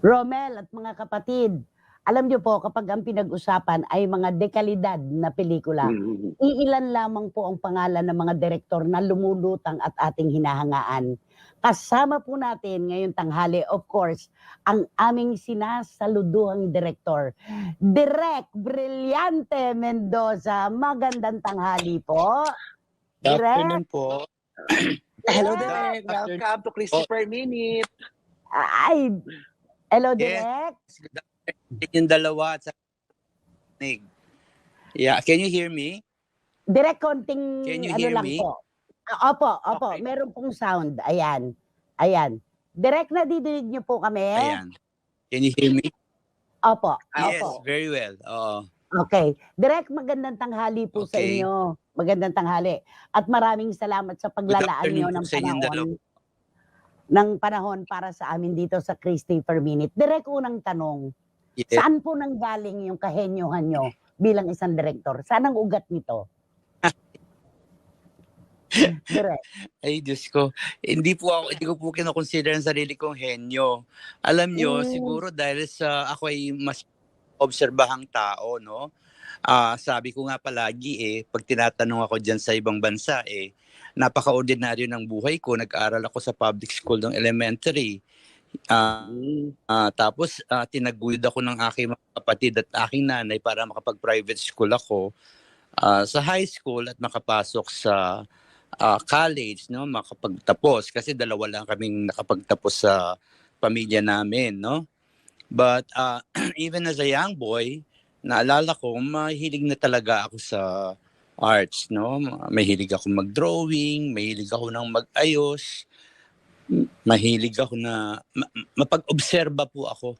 Romel at mga kapatid, alam niyo po kapag ang pinag-usapan ay mga dekalidad na pelikula, Mm. iilan lamang po ang pangalan ng mga direktor na lumulutang at ating hinahangaan. Kasama po natin ngayong tanghali, of course, ang aming sinasaluduhang direktor, Direk Brillante Mendoza. Magandang tanghali po. Good Direk, afternoon po. Hello, Direk. Direk. Welcome to Christopher Minute. Ay, hello Yes. Direk. Good afternoon yung dalawa at sa nig. Yeah, can you hear me? Direk, konting Can you ano hear lang me? po. Opo, Okay. meron pong sound. Ayan. Ayan. Direk, nadidinig niyo po kami? Ayan. Can you hear me? Opo, Yes, opo. very well. Oo. Okay. Direk, magandang tanghali po sa Okay. inyo. Magandang tanghali. At maraming salamat sa Good paglalaan niyo afternoon po ng sa inyong dalawa. panahon para sa amin dito sa Christy per Minute. Direk, unang tanong. Yes. Saan po nanggaling yung kahenyohan nyo bilang isang direktor? Saan ang ugat nito? Direk. Ay, Diyos ko. Hindi ko po kinoconsider ang sarili kong henyo. Alam nyo, siguro dahil sa ako ay mas obserbahang tao, no? Sabi ko nga palagi pag tinatanong ako dyan sa ibang bansa napaka-ordinaryo ng buhay ko. Nag-aaral ako sa public school ng elementary. Tapos tinaguyod ako ng aking mga kapatid at aking nanay para makapag-private school ako sa high school at makapasok sa college, no, makapagtapos kasi dalawa lang kaming nakapagtapos sa pamilya namin, no. But even as a young boy, naalala ko mahilig na talaga ako sa arts, no. Mahilig ako mag-drawing, mahilig ako ng mag-ayos, mahilig ako na mapag-obserba po ako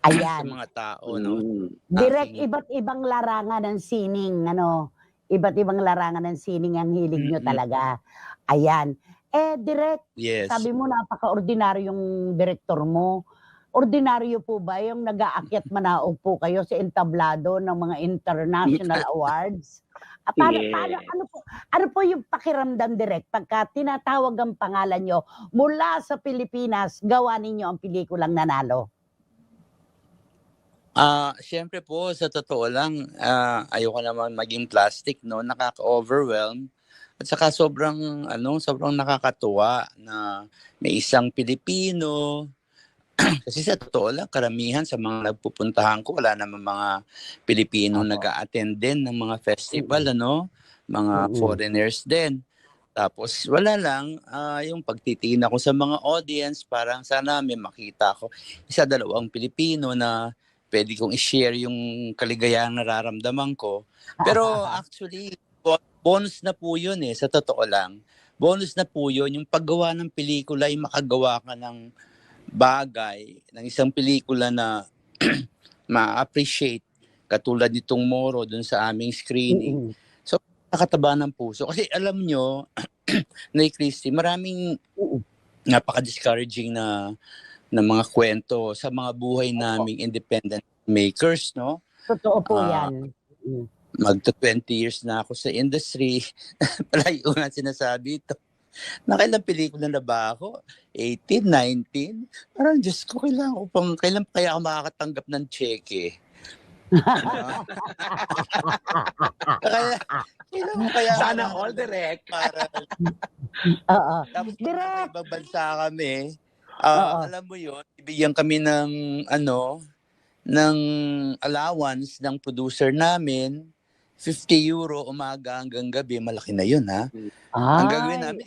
sa Ayan. mga tao, no. Direk, iba't ibang larangan ng sining, iba't ibang larangan ng sining ang hilig nyo talaga. Ayan. Direk, Yes. sabi mo napaka-ordinaryong direktor mo. Ordinaryo po ba yung nag-aakyat manaog po kayo sa entablado ng mga international awards? Ano po yung pakiramdam, Direk, pagka tinatawag ang pangalan nyo mula sa Pilipinas, gawa ninyo ang pelikulang nanalo? Siyempre po, sa totoo lang, ayoko naman maging plastic, no? Nakaka-overwhelm. At saka sobrang nakakatuwa na may isang Pilipino. Kasi sa totoo lang, karamihan sa mga nagpupuntahan ko, wala naman mga Pilipino nag-a-attend din ng mga festival, mga foreigners din. Tapos wala lang, yung pagtitingin ako sa mga audience, parang sana may makita ako isa dalawang Pilipino na pwede kong i-share yung kaligayahang nararamdaman ko. Pero actually, bonus na po yun sa totoo lang. Bonus na po yun, yung paggawa ng pelikula ay makagawa ka ng bagay, ng isang pelikula na ma-appreciate, katulad nitong Moro dun sa aming screening. So, nakataba ng puso. Kasi alam nyo, Nay Christy, maraming napaka-discouraging na mga kwento sa mga buhay naming independent makers, no? Totoo po yan. Magto 20 years na ako sa industry. Palayo nga sinasabi ito. Nakailang pelikula na ba ako? 18, 19? Parang Diyos ko, kailan kaya ako makakatanggap ng cheque? Kaya Sana all, Direk. Tapos Direk! ibang bansa kami, alam mo yun, ibigyan kami ng ng allowance ng producer namin, 50 euro umaga hanggang gabi, malaki na yun Ang gagawin namin,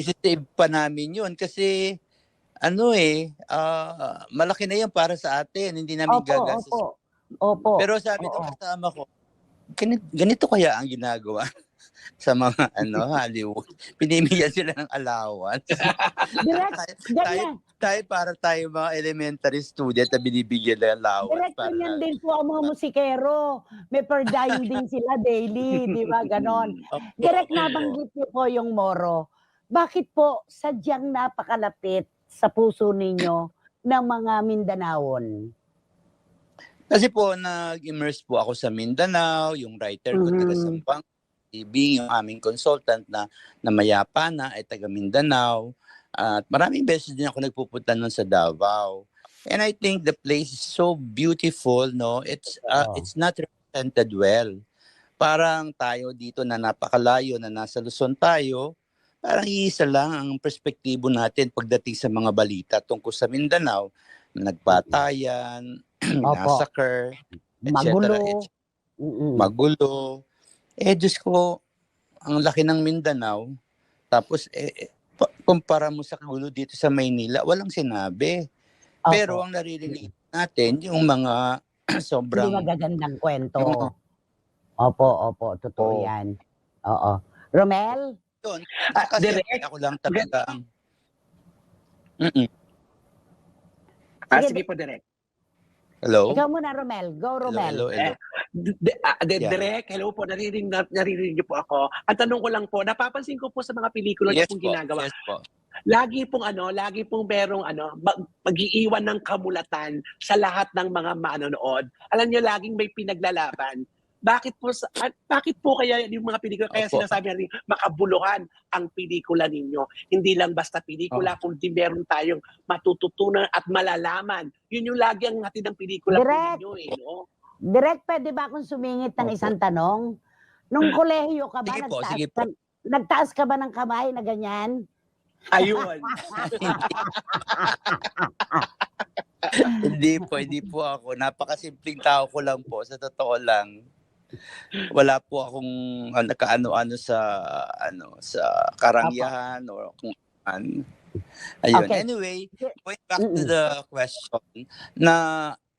isi-save pa namin yun kasi malaki na yan para sa atin, hindi namin gagastos. Opo. Pero sabi ng kasama ko, ganito kaya ang ginagawa sa mga Hollywood. Pinimigyan sila ng allowance. tayo mga elementary student na binibigyan ng allowance. Direk, ganyan din po ang mga musikero. May per dime din sila daily, di ba? Ganon. Direk, nabanggit niyo po yung Moro. Bakit po sadyang napakalapit sa puso ninyo ng mga Mindanaon? Kasi po, nag-immerse po ako sa Mindanao, yung writer ko taga Sampang, yung aming consultant na mayapa na ay taga Mindanao. At maraming beses din ako nagpupunta nun sa Davao. And I think the place is so beautiful, no? It's not represented well. Parang tayo dito na napakalayo na nasa Luzon tayo, parang iisa lang ang perspektibo natin pagdating sa mga balita tungkol sa Mindanao. Nagpatayan, massacre, Magulo. etc. Magulo. Diyos ko, ang laki ng Mindanao. Tapos, kumpara mo sa gulo dito sa Maynila, walang sinabi. Pero ang naririnig natin, yung mga sobrang... Hindi magagandang kwento. Yung, Opo, totoo yan. Oo. Romel? Yun. Kasi Direk? ako lang talaga ang... Sige po, Direk. Hello? Ikaw muna, Romel. Go, Romel. Hello. Direk, hello po, naririnig niyo po ako. Ang tanong ko lang po, napapansin ko po sa mga pelikula niyo Yes pong po. ginagawa. Yes po. Lagi pong merong mag-iiwan ng kamulatan sa lahat ng mga manonood. Alam niyo, laging may pinaglalaban. Bakit po kaya yung mga pelikula, kaya Opo. sinasabi natin makabuluhan ang pelikula ninyo? Hindi lang basta pelikula, kundi meron tayong matututunan at malalaman. Yun yung lagi ang natin ng pelikula po Direk. ninyo. No? Direk, pwede ba akong sumingit ng Opo. isang tanong? Nung kolehiyo ka ba, Sige po. nagtaas ka ba ng kamay na ganyan? Ayun. Hindi po ako. Napakasimpleng tao ko lang po. Sa totoo lang. Wala po akong nakaano-ano sa karangyaan o kung ano. Ayun. Okay. Anyway, going back to the question na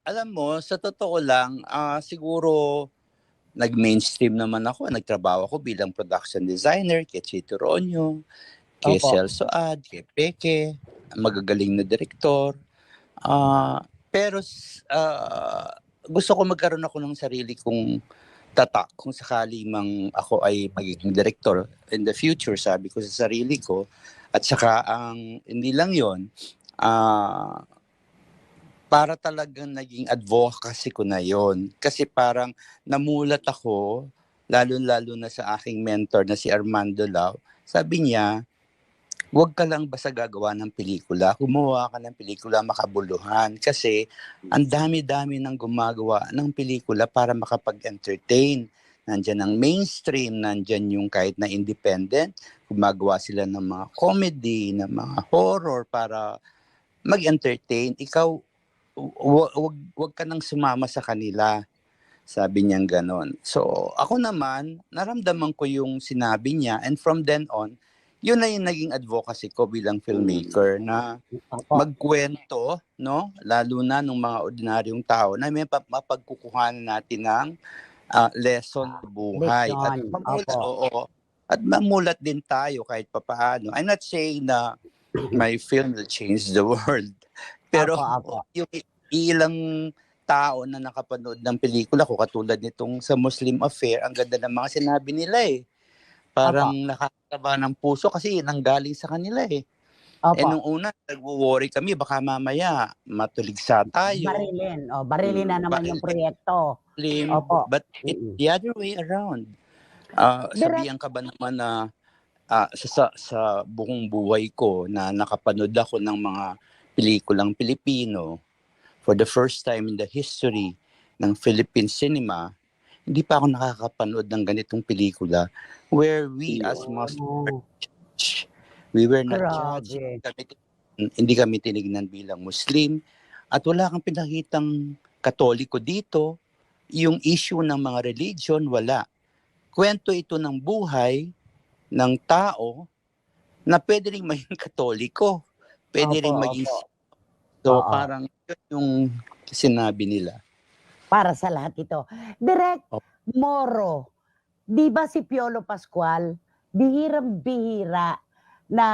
alam mo, sa totoo lang, siguro nag-mainstream naman ako. Nagtrabaho ako bilang production designer kay Chito Ronyo, kay Opo. Celso Ad, kay Peke, magagaling na direktor. Pero gusto ko magkaroon ako ng sarili kong tatak kung sakali mang ako ay magiging director in the future, sabi ko sa sarili ko. At saka hindi lang yon, para talagang naging advocacy ko na yon. Kasi parang namulat ako, lalo-lalo na sa aking mentor na si Armando Lau. Sabi niya, huwag ka lang basta gagawa ng pelikula, gumawa ka ng pelikula makabuluhan. Kasi ang dami-dami ng gumagawa ng pelikula para makapag-entertain. Nandyan ang mainstream, nandyan yung kahit na independent, gumagawa sila ng mga comedy, ng mga horror para mag-entertain. Ikaw, wag ka nang sumama sa kanila. Sabi niya ganon. So, ako naman, naramdaman ko yung sinabi niya, and from then on, yun na yung naging advocacy ko bilang filmmaker na magkwento, no? Lalo na ng mga ordinaryong tao na may mapagkukuhanan natin ng lesson sa buhay. At mamulat din tayo kahit papaano. I'm not saying na my film will change the world. Pero yung ilang tao na nakapanood ng pelikula ko, katulad nitong sa Muslim Affair, ang ganda ng mga sinabi nila eh. Parang nakakataba ng puso kasi nanggaling sa kanila eh. Nung una, nag-worry kami, baka mamaya matuligsa tayo. Barilin na naman yung proyekto. But it's the other way around. Sabihan ka ba naman na sa buong buhay ko na nakapanood ako ng mga pelikulang Pilipino for the first time in the history ng Philippine cinema, hindi pa ako nakakapanood ng ganitong pelikula where we as Muslims, we were not judged. Hindi kami tinignan bilang Muslim. At wala kang pinakitang Katoliko dito. Yung issue ng mga religion, wala. Kwento ito ng buhay ng tao na pwede rin maging Katoliko. Pwede rin maging... So parang yung sinabi nila. Para sa lahat ito. Direk, Moro, di ba si Piolo Pascual, bihirang-bihira na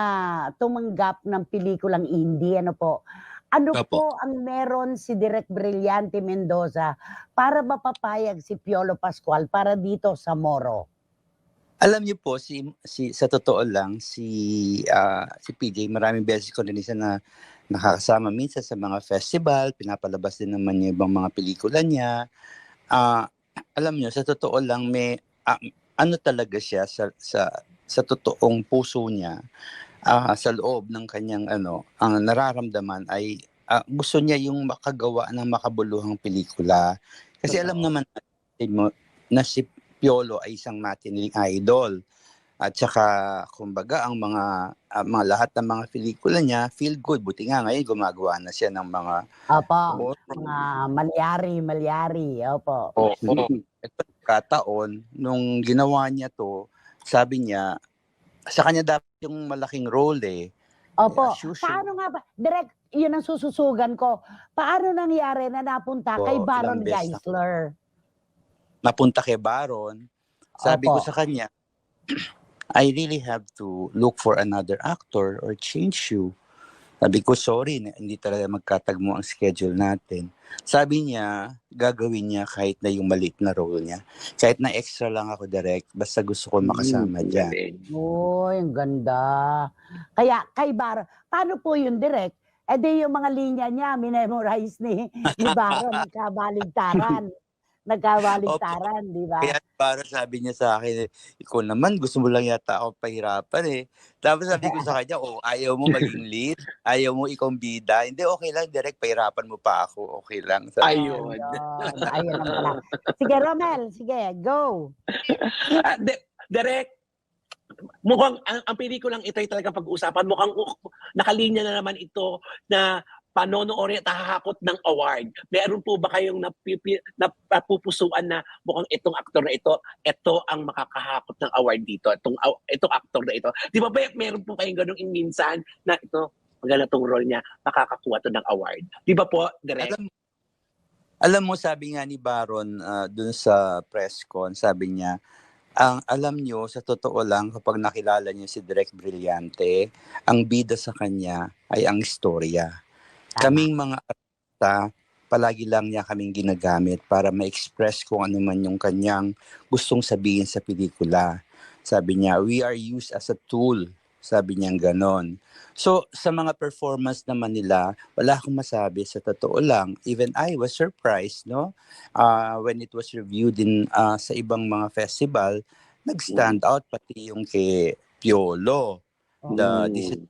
tumanggap ng pelikulang indie, ano po? Ano po ang meron si Direk Brillante Mendoza para mapapayag si Piolo Pascual para dito sa Moro? Alam niyo po, sa totoo lang, si PJ, maraming beses ko rin isa na nakakasama minsan sa mga festival, pinapalabas din naman niya ibang mga pelikula niya. Alam niyo, sa totoo lang, may ano talaga siya sa totoong puso niya, sa loob ng kanyang ang nararamdaman ay gusto niya yung makagawa ng makabuluhang pelikula. Kasi alam Totoo. naman natin mo na si Piolo ay isang matining idol. At saka, kumbaga, mga lahat ng mga pelikula niya, feel good. Buti nga ngayon, gumagawa na siya ng mga Opo, horror. mga malyari, opo. Oo. Ito, kataon, nung ginawa niya to, sabi niya, sa kanya dapat yung malaking role eh. Opo, As usual, paano nga ba direk yun ang sususugan ko, paano nangyari na napunta kay ilang Baron beses na Geisler? napunta kay Baron, sabi ko Opo. sa kanya, I really have to look for another actor or change you. Sabi ko, sorry, hindi talaga magkatagmo ang schedule natin. Sabi niya, gagawin niya kahit na yung maliit na role niya. Kahit na extra lang ako direct, basta gusto ko makasama Ang dyan. galing. Uy, ang ganda. Kaya kay Baron, paano po yun direk? Eh di yung mga linya niya, minemorize ni Baron, nagkabaligtaran, di ba? Kaya para sabi niya sa akin, ikaw naman, gusto mo lang yata ako pahirapan eh. Tapos sabi ko sa kanya, ayaw mo maging lead? Ayaw mo ikaw bida? Hindi, okay lang, direct, pahirapan mo pa ako. Okay lang. Sabi niya. Ayun. Ayun ang pala. Sige, Romel, sige, go. Direk, mukhang ang pelikulang ito ay talagang pag-uusapan. Mukhang nakalinya na naman ito na panonoorin at hahakot ng award. Meron po ba kayong napupusuan na mukhang itong aktor na ito ang makakahakot ng award dito, itong aktor na ito? Di ba meron po kayong ganung minsan na ito, maganda tong role niya, makakakuha to ng award? Di ba po, Direk? Alam mo, sabi nga ni Baron dun sa press con, sabi niya, alam nyo, sa totoo lang, kapag nakilala niyo si Direk Brillante, ang bida sa kanya ay ang istorya. Kaming mga artista, palagi lang niya kaming ginagamit para ma-express kung ano man yung kanyang gustong sabihin sa pelikula. Sabi niya, we are used as a tool. Sabi niya ganon. So, sa mga performance naman nila, wala akong masabi. Sa totoo lang, even I was surprised, no? When it was reviewed sa ibang mga festival, nag-stand out pati yung kay Piolo. This is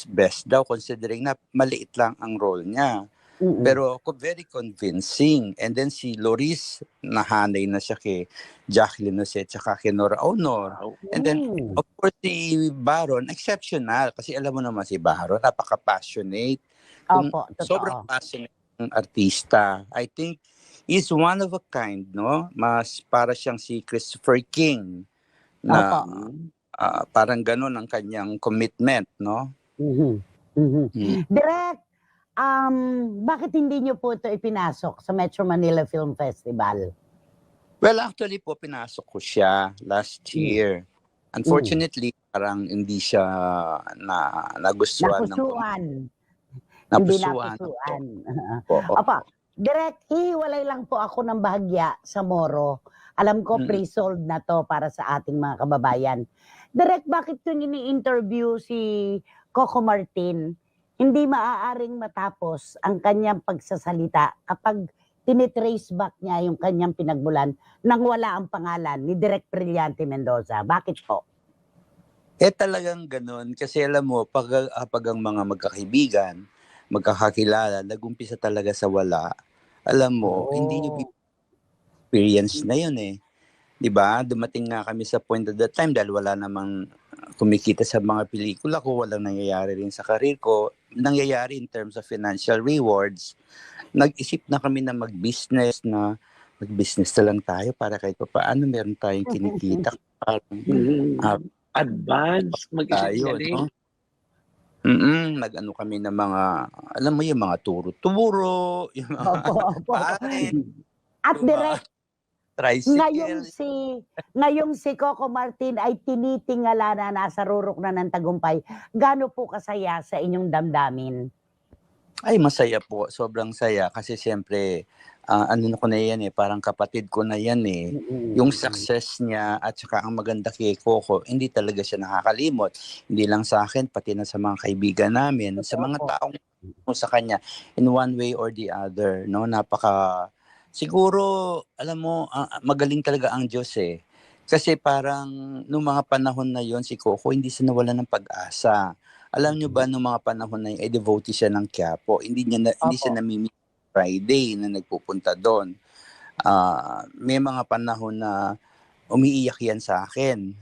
best daw, considering na maliit lang ang role niya. Pero very convincing. And then si Loris, nahanay na siya kay Jacqueline Noset tsaka kay Nora Honor. And then, of course, si Baron, exceptional. Kasi alam mo naman si Baron, napaka-passionate. Opo, totoo. Sobrang passionate ng artista. I think he's one of a kind, no? Mas para siyang si Christopher King na parang ganun ang kanyang commitment, no? Direk, bakit hindi niyo po ito ipinasok sa Metro Manila Film Festival? Well, actually po, pinasok ko siya last year. Unfortunately, parang hindi siya nagustuhan. Hindi napusuan. Opo. Direk, hihiwalay lang po ako ng bahagya sa Moro. Alam ko, pre-sold na to para sa ating mga kababayan. Direk, bakit yung ini-interview si Coco Martin, hindi maaaring matapos ang kanyang pagsasalita kapag tinitrace back niya yung kanyang pinagmulan nang wala ang pangalan ni Direk Brillante Mendoza? Bakit po? Talagang ganun. Kasi alam mo, pag ang mga magkakaibigan, magkakakilala, nag-umpisa talaga sa wala, alam mo, hindi nyo experience na yun eh. Diba? Dumating nga kami sa point at that time dahil wala namang kumikita sa mga pelikula ko, walang nangyayari rin sa karir ko, nangyayari in terms of financial rewards. Nag-isip na kami na mag-business na lang tayo para kahit pa paano meron tayong kinikita. Advance, mag-isip no? Nag-ano kami ng mga, alam mo yung mga turo-turo, yung mga pare. At direct, tricycle. ngayong si Coco Martin ay tinitingala na nasa rurok na ng tagumpay. Gaano po kasaya sa inyong damdamin? Ay, masaya po. Sobrang saya. Kasi siyempre, ano ko na yan eh, parang kapatid ko na yan eh. Yung success niya at saka ang maganda kay Coco, hindi talaga siya nakakalimot. Hindi lang sa akin, pati na sa mga kaibigan namin, sa mga taong sa kanya, in one way or the other. No? Siguro, alam mo, magaling talaga ang Diyos eh. Kasi parang, nung mga panahon na yon si Coco, hindi siya nawala ng pag-asa. Alam nyo ba, nung mga panahon na yun, ay devotee siya ng Quiapo. Hindi siya Opo. namimili Friday na nagpupunta doon. May mga panahon na umiiyak yan sa akin.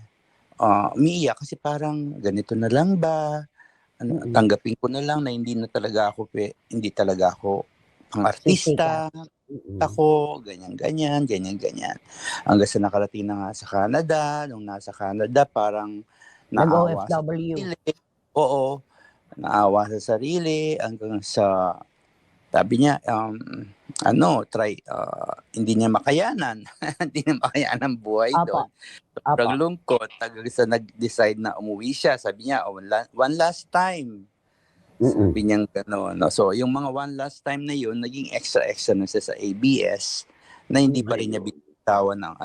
Umiiyak kasi parang ganito na lang ba? Tanggapin ko na lang na hindi talaga ako pang-artista. Ako, ganyan. Hanggang sa nakarating na nga sa Canada. Nung nasa Canada, parang naawa sa Nag-OFW. sarili. Oo, naawa sa sarili hanggang sa, sabi niya, hindi niya makayanan. Hindi niya makayanan ang buhay doon. Opo. Sobrang lungkot. Hanggang sa nag-decide na umuwi siya. Sabi niya, one last time. Sabi niya gano'n. No? So, yung mga one last time na yun, naging extra na siya sa ABS na hindi pa rin niya bitawan ng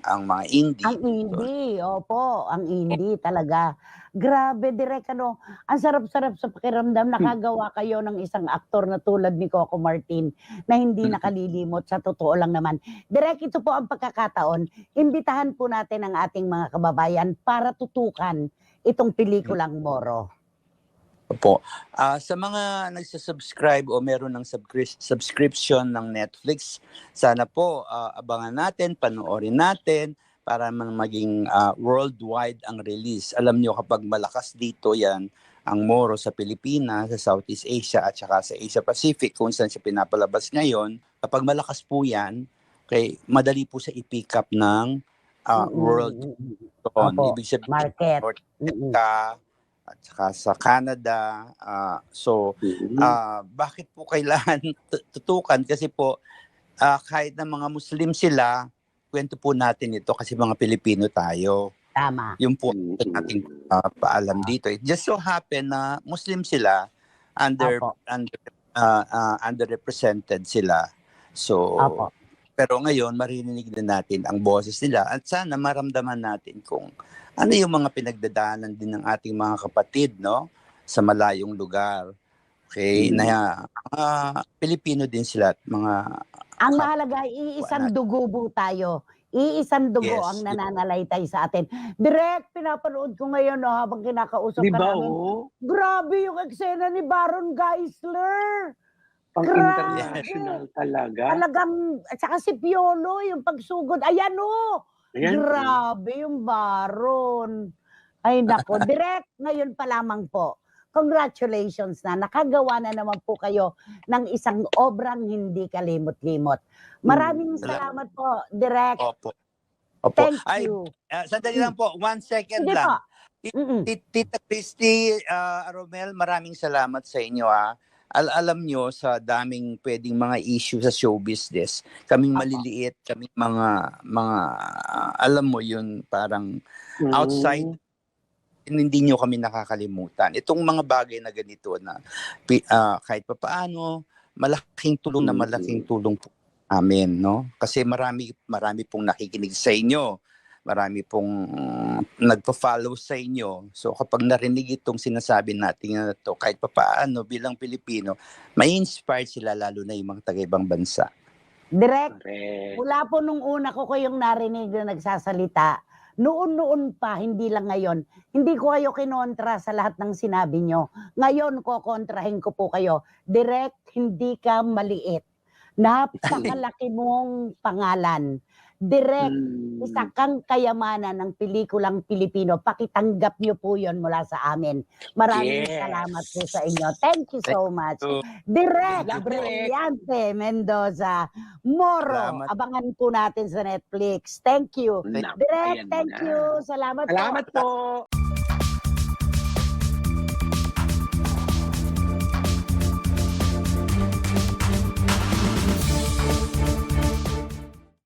ang mga indie. Ang indie, opo, ang indie talaga. Grabe, Direk, ang sarap-sarap sa pakiramdam, nakagawa kayo ng isang aktor na tulad ni Coco Martin na hindi nakalilimot, sa totoo lang naman. Direk, ito po ang pagkakataon, imbitahan po natin ang ating mga kababayan para tutukan itong pelikulang Moro. Opo. Sa mga nagsasubscribe o meron ng subscription ng Netflix, sana po abangan natin, panoorin natin para maging worldwide ang release. Alam nyo, kapag malakas dito yan, ang Moro sa Pilipinas, sa Southeast Asia at saka sa Asia Pacific, kung saan siya pinapalabas ngayon, kapag malakas po yan, okay, madali po sa i-pick up ng world. Opo, Ibig sabihin, market. North America, at saka sa Canada. Bakit po kailangan tutukan? Kasi po, kahit na mga Muslim sila, kwento po natin ito kasi mga Pilipino tayo. Tama. Yung po ating paalam dito. It just so happen na Muslim sila, underrepresented sila. So, Opo. pero ngayon, maririnig na natin ang boses nila at sana maramdaman natin kung ano yung mga pinagdadaanan din ng ating mga kapatid, no? Sa malayong lugar. Okay? Na Pilipino din sila at mga... Ang mahalaga, iisang dugo po tayo. Iisang dugo ang nananalaytay sa atin. Direk, pinapanood ko ngayon habang kinakausap ka namin. Grabe yung eksena ni Baron Geisler. Pang-international talaga. Talagang, at saka si Piolo, yung pagsugod. Ayan grabe yung Baron. Ay nako, Direk, ngayon pa lamang po. Congratulations na, nakagawa na naman po kayo ng isang obrang hindi kalimot-limot. Maraming salamat po, Direk. Opo. Thank you. Sandali lang po, 1 second Sige lang. po. Tita Christy, Romel, maraming salamat sa inyo. Alam nyo, sa daming pwedeng mga issue sa show business, kaming maliliit, kaming mga alam mo yun, parang outside, hindi nyo kami nakakalimutan. Itong mga bagay na ganito na kahit papaano, malaking tulong po amin, no? Kasi marami pong nakikinig sa inyo. Marami pong nagpa-follow sa inyo. So kapag narinig itong sinasabi natin na to, kahit papaano bilang Pilipino, may inspired sila lalo na yung mga taga-ibang bansa. Direk, mula po nung una ko kayong narinig na nagsasalita, noon pa, hindi lang ngayon, hindi ko kayo kinontra sa lahat ng sinabi nyo. Ngayon ko kontrahin ko po kayo. Direk, hindi ka maliit. Napakalaki mong pangalan. Direk, isa kang kayamanan ng pelikulang Pilipino. Pakitanggap nyo po yon mula sa amin. Maraming salamat po sa inyo. Thank you so much. Direk, Brillante Mendoza, Moro, abangan po natin sa Netflix. Thank you. Direk, thank you. Salamat po. Salamat po.